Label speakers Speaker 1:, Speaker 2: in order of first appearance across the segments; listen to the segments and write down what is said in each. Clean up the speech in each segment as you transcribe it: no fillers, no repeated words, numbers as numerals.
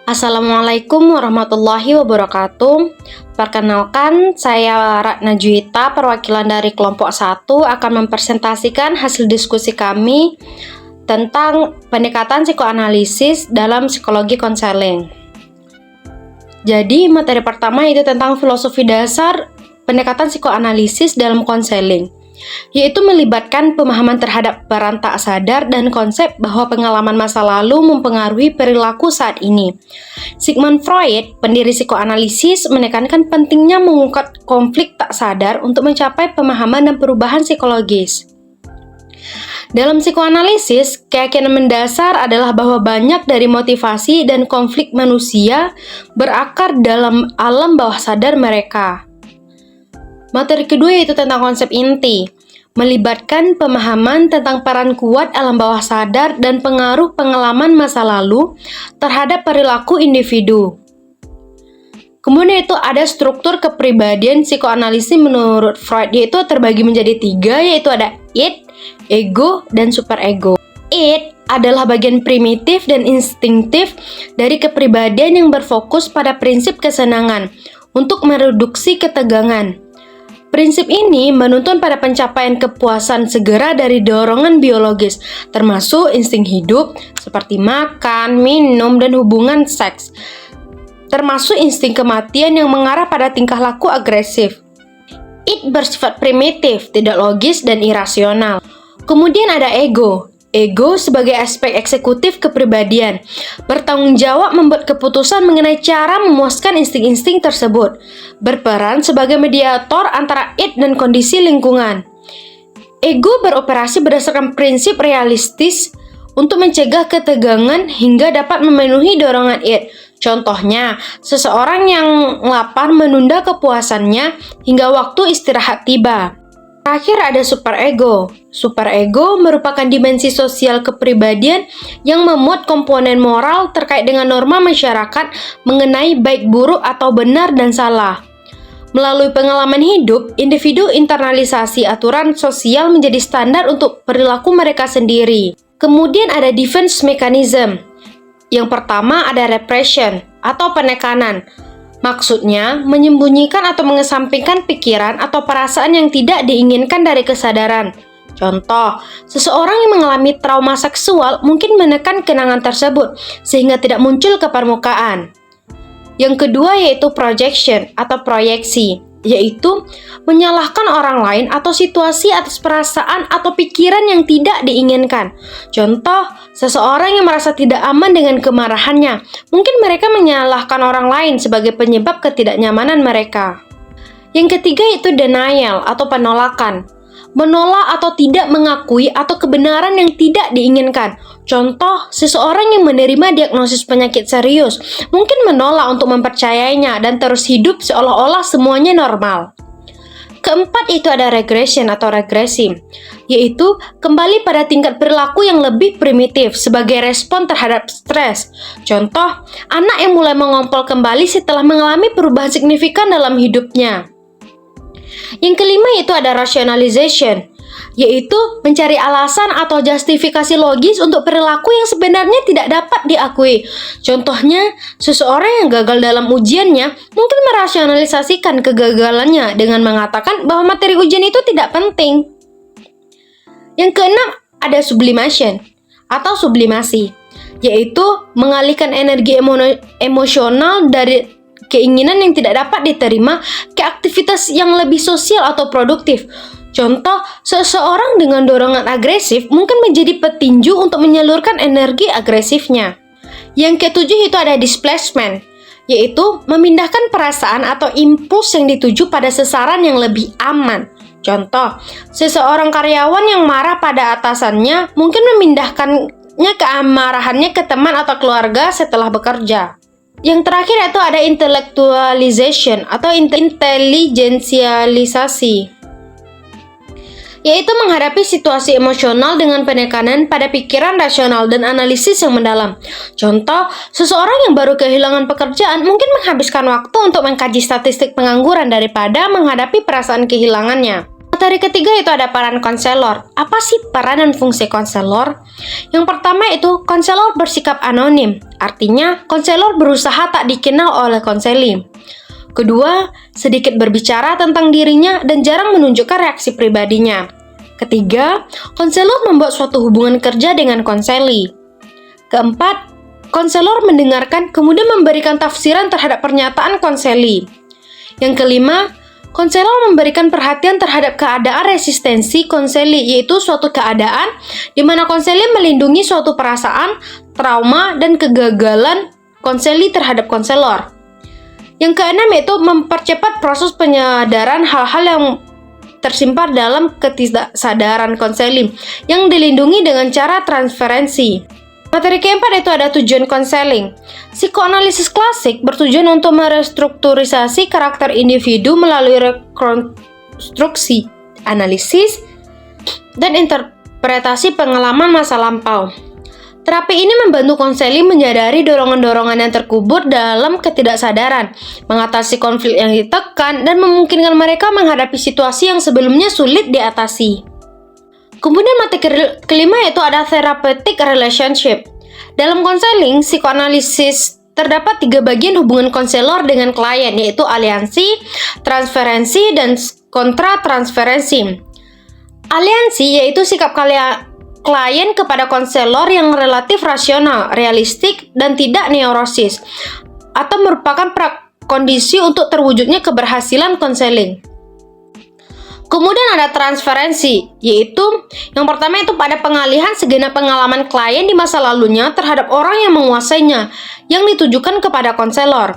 Speaker 1: Assalamualaikum warahmatullahi wabarakatuh. Perkenalkan, saya Ratna Juwita, perwakilan dari kelompok 1 akan mempresentasikan hasil diskusi kami tentang pendekatan psikoanalisis dalam psikologi konseling. Jadi, materi pertama yaitu tentang filosofi dasar pendekatan psikoanalisis dalam konseling, yaitu melibatkan pemahaman terhadap peran tak sadar dan konsep bahwa pengalaman masa lalu mempengaruhi perilaku saat ini. Sigmund Freud, pendiri psikoanalisis, menekankan pentingnya mengungkap konflik tak sadar untuk mencapai pemahaman dan perubahan psikologis. Dalam psikoanalisis, keyakinan mendasar adalah bahwa banyak dari motivasi dan konflik manusia berakar dalam alam bawah sadar mereka. Materi kedua yaitu tentang konsep inti, melibatkan pemahaman tentang peran kuat alam bawah sadar dan pengaruh pengalaman masa lalu terhadap perilaku individu. Kemudian itu ada struktur kepribadian psikoanalisis menurut Freud, yaitu terbagi menjadi 3, yaitu ada id, ego, dan superego. Id adalah bagian primitif dan instinktif dari kepribadian yang berfokus pada prinsip kesenangan untuk mereduksi ketegangan. Prinsip ini menuntun pada pencapaian kepuasan segera dari dorongan biologis, termasuk insting hidup seperti makan, minum, dan hubungan seks, termasuk insting kematian yang mengarah pada tingkah laku agresif. Id bersifat primitif, tidak logis, dan irasional. Kemudian ada ego. Ego sebagai aspek eksekutif kepribadian, bertanggung jawab membuat keputusan mengenai cara memuaskan insting-insting tersebut, berperan sebagai mediator antara id dan kondisi lingkungan. Ego beroperasi berdasarkan prinsip realistis untuk mencegah ketegangan hingga dapat memenuhi dorongan id. Contohnya, seseorang yang lapar menunda kepuasannya hingga waktu istirahat tiba. Terakhir ada superego. Superego merupakan dimensi sosial kepribadian yang memuat komponen moral terkait dengan norma masyarakat mengenai baik buruk atau benar dan salah. Melalui pengalaman hidup, individu internalisasi aturan sosial menjadi standar untuk perilaku mereka sendiri. Kemudian ada defense mechanism. Yang pertama ada repression atau penekanan. Maksudnya, menyembunyikan atau mengesampingkan pikiran atau perasaan yang tidak diinginkan dari kesadaran. Contoh, seseorang yang mengalami trauma seksual mungkin menekan kenangan tersebut sehingga tidak muncul ke permukaan. Yang kedua yaitu projection atau proyeksi, yaitu menyalahkan orang lain atau situasi atas perasaan atau pikiran yang tidak diinginkan. Contoh, seseorang yang merasa tidak aman dengan kemarahannya, mungkin mereka menyalahkan orang lain sebagai penyebab ketidaknyamanan mereka. Yang ketiga itu denial atau penolakan, menolak atau tidak mengakui atau kebenaran yang tidak diinginkan. Contoh, seseorang yang menerima diagnosis penyakit serius mungkin menolak untuk mempercayainya dan terus hidup seolah-olah semuanya normal. Keempat itu ada regression atau regresi, yaitu kembali pada tingkat perilaku yang lebih primitif sebagai respon terhadap stres. Contoh, anak yang mulai mengompol kembali setelah mengalami perubahan signifikan dalam hidupnya. Yang kelima itu ada rationalization, yaitu mencari alasan atau justifikasi logis untuk perilaku yang sebenarnya tidak dapat diakui. Contohnya, seseorang yang gagal dalam ujiannya mungkin merasionalisasikan kegagalannya dengan mengatakan bahwa materi ujian itu tidak penting. Yang keenam ada sublimation atau sublimasi, yaitu mengalihkan energi emosional dari keinginan yang tidak dapat diterima ke aktivitas yang lebih sosial atau produktif. Contoh, seseorang dengan dorongan agresif mungkin menjadi petinju untuk menyalurkan energi agresifnya. Yang ketujuh itu ada displacement, yaitu memindahkan perasaan atau impuls yang dituju pada sasaran yang lebih aman. Contoh, seseorang karyawan yang marah pada atasannya mungkin memindahkannya keamarahannya ke teman atau keluarga setelah bekerja. Yang terakhir itu ada intellectualization atau intelijensialisasi, yaitu menghadapi situasi emosional dengan penekanan pada pikiran rasional dan analisis yang mendalam. Contoh, seseorang yang baru kehilangan pekerjaan mungkin menghabiskan waktu untuk mengkaji statistik pengangguran daripada menghadapi perasaan kehilangannya. Materi ketiga itu ada peran konselor. Apa sih peran dan fungsi konselor? Yang pertama itu konselor bersikap anonim. Artinya konselor berusaha tak dikenal oleh konseli. Kedua, sedikit berbicara tentang dirinya dan jarang menunjukkan reaksi pribadinya. Ketiga, konselor membuat suatu hubungan kerja dengan konseli. Keempat, konselor mendengarkan kemudian memberikan tafsiran terhadap pernyataan konseli. Yang kelima, konselor memberikan perhatian terhadap keadaan resistensi konseli, yaitu suatu keadaan di mana konseli melindungi suatu perasaan, trauma, dan kegagalan konseli terhadap konselor. Yang keenam yaitu mempercepat proses penyadaran hal-hal yang tersimpan dalam ketidaksadaran konseli yang dilindungi dengan cara transferensi. Materi keempat itu ada tujuan konseling. Psikoanalisis klasik bertujuan untuk merestrukturisasi karakter individu melalui rekonstruksi, analisis, dan interpretasi pengalaman masa lampau. Terapi ini membantu konseli menyadari dorongan-dorongan yang terkubur dalam ketidaksadaran, mengatasi konflik yang ditekan, dan memungkinkan mereka menghadapi situasi yang sebelumnya sulit diatasi. Kemudian materi kelima yaitu ada therapeutic relationship. Dalam konseling, psikoanalisis terdapat 3 bagian hubungan konselor dengan klien, yaitu aliansi, transferensi, dan kontratransferensi. Aliansi yaitu sikap klien kepada konselor yang relatif rasional, realistik, dan tidak neurosis, atau merupakan prakondisi untuk terwujudnya keberhasilan konseling. Kemudian ada transferensi, yaitu yang pertama itu pada pengalihan segenap pengalaman klien di masa lalunya terhadap orang yang menguasainya, yang ditujukan kepada konselor.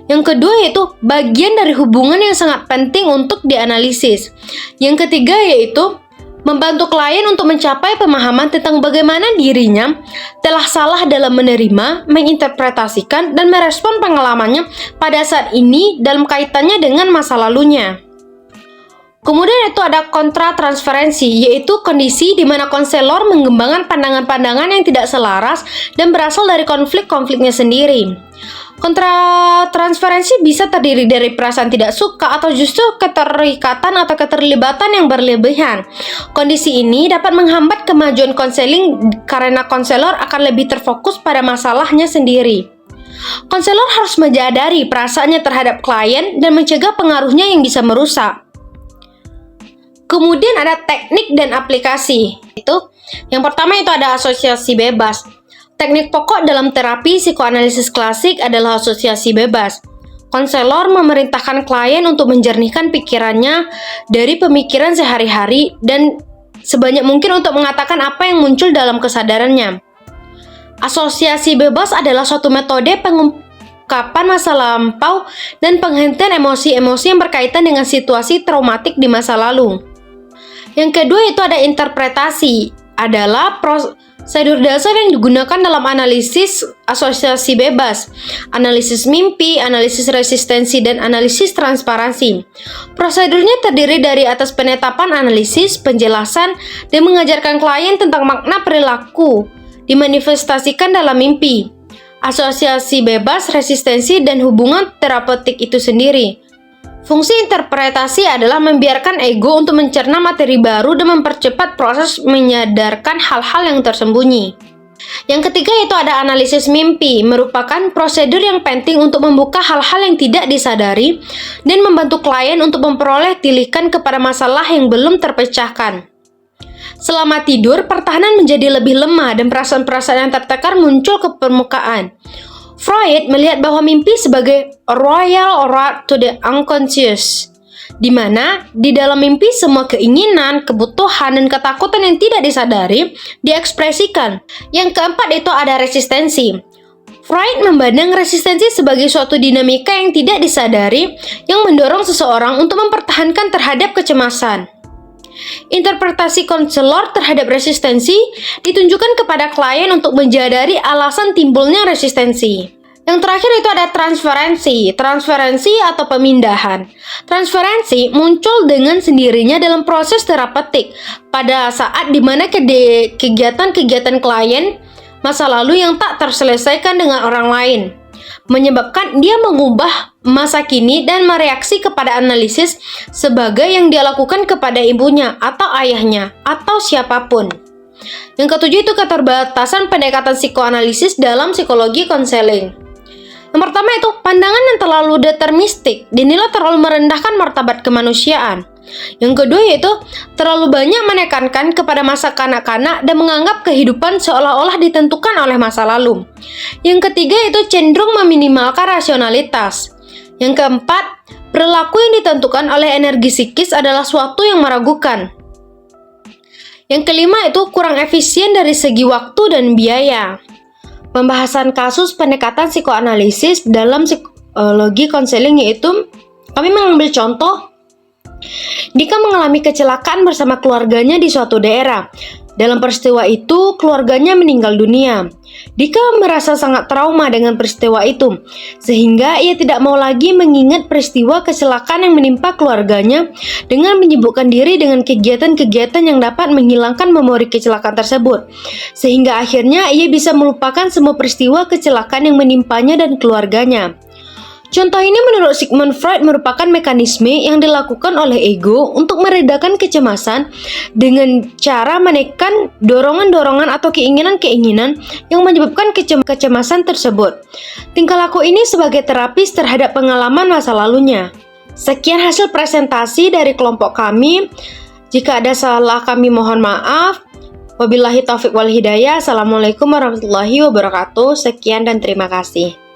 Speaker 1: Yang kedua yaitu bagian dari hubungan yang sangat penting untuk dianalisis. Yang ketiga yaitu membantu klien untuk mencapai pemahaman tentang bagaimana dirinya telah salah dalam menerima, menginterpretasikan, dan merespon pengalamannya pada saat ini dalam kaitannya dengan masa lalunya. Kemudian itu ada kontratransferensi, yaitu kondisi di mana konselor mengembangkan pandangan-pandangan yang tidak selaras dan berasal dari konflik-konfliknya sendiri. Kontratransferensi bisa terdiri dari perasaan tidak suka atau justru keterikatan atau keterlibatan yang berlebihan. Kondisi ini dapat menghambat kemajuan konseling karena konselor akan lebih terfokus pada masalahnya sendiri. Konselor harus menyadari perasaannya terhadap klien dan mencegah pengaruhnya yang bisa merusak. Kemudian ada teknik dan aplikasi. Yang pertama itu ada asosiasi bebas. Teknik pokok dalam terapi psikoanalisis klasik adalah asosiasi bebas. Konselor memerintahkan klien untuk menjernihkan pikirannya dari pemikiran sehari-hari dan sebanyak mungkin untuk mengatakan apa yang muncul dalam kesadarannya. Asosiasi bebas adalah suatu metode pengungkapan masa lampau dan penghentian emosi-emosi yang berkaitan dengan situasi traumatik di masa lalu. Yang kedua itu ada interpretasi, adalah prosedur dasar yang digunakan dalam analisis asosiasi bebas, analisis mimpi, analisis resistensi, dan analisis transparansi. Prosedurnya terdiri dari atas penetapan analisis, penjelasan, dan mengajarkan klien tentang makna perilaku dimanifestasikan dalam mimpi. Asosiasi bebas, resistensi, dan hubungan terapeutik itu sendiri. Fungsi interpretasi adalah membiarkan ego untuk mencerna materi baru dan mempercepat proses menyadarkan hal-hal yang tersembunyi. Yang ketiga itu ada analisis mimpi, merupakan prosedur yang penting untuk membuka hal-hal yang tidak disadari dan membantu klien untuk memperoleh tilikan kepada masalah yang belum terpecahkan. Selama tidur, pertahanan menjadi lebih lemah dan perasaan-perasaan yang tertekan muncul ke permukaan. Freud melihat bahwa mimpi sebagai royal road to the unconscious, di mana di dalam mimpi semua keinginan, kebutuhan, dan ketakutan yang tidak disadari diekspresikan. Yang keempat itu ada resistensi. Freud memandang resistensi sebagai suatu dinamika yang tidak disadari yang mendorong seseorang untuk mempertahankan terhadap kecemasan. Interpretasi konselor terhadap resistensi ditunjukkan kepada klien untuk menyadari alasan timbulnya resistensi. Yang terakhir itu ada transferensi atau pemindahan. Transferensi muncul dengan sendirinya dalam proses terapeutik pada saat dimana kegiatan-kegiatan klien masa lalu yang tak terselesaikan dengan orang lain, menyebabkan dia mengubah masa kini dan mereaksi kepada analisis sebagai yang dia lakukan kepada ibunya atau ayahnya atau siapapun. Yang ketujuh itu keterbatasan pendekatan psikoanalisis dalam psikologi konseling. Yang pertama itu pandangan yang terlalu deterministik dinilai terlalu merendahkan martabat kemanusiaan. Yang kedua yaitu terlalu banyak menekankan kepada masa kanak-kanak dan menganggap kehidupan seolah-olah ditentukan oleh masa lalu. Yang ketiga yaitu cenderung meminimalkan rasionalitas. Yang keempat, perilaku yang ditentukan oleh energi psikis adalah suatu yang meragukan. Yang kelima itu kurang efisien dari segi waktu dan biaya. Pembahasan kasus pendekatan psikoanalisis dalam psikologi konseling yaitu kami mengambil contoh Dika mengalami kecelakaan bersama keluarganya di suatu daerah. Dalam peristiwa itu, keluarganya meninggal dunia. Dika merasa sangat trauma dengan peristiwa itu, sehingga ia tidak mau lagi mengingat peristiwa kecelakaan yang menimpa keluarganya dengan menyibukkan diri dengan kegiatan-kegiatan yang dapat menghilangkan memori kecelakaan tersebut. Sehingga akhirnya ia bisa melupakan semua peristiwa kecelakaan yang menimpanya dan keluarganya. Contoh ini menurut Sigmund Freud merupakan mekanisme yang dilakukan oleh ego untuk meredakan kecemasan dengan cara menekan dorongan-dorongan atau keinginan-keinginan yang menyebabkan kecemasan tersebut. Tingkah laku ini sebagai terapis terhadap pengalaman masa lalunya. Sekian hasil presentasi dari kelompok kami. Jika ada salah kami mohon maaf. Wabillahi taufiq wal hidayah. Assalamualaikum warahmatullahi wabarakatuh. Sekian dan terima kasih.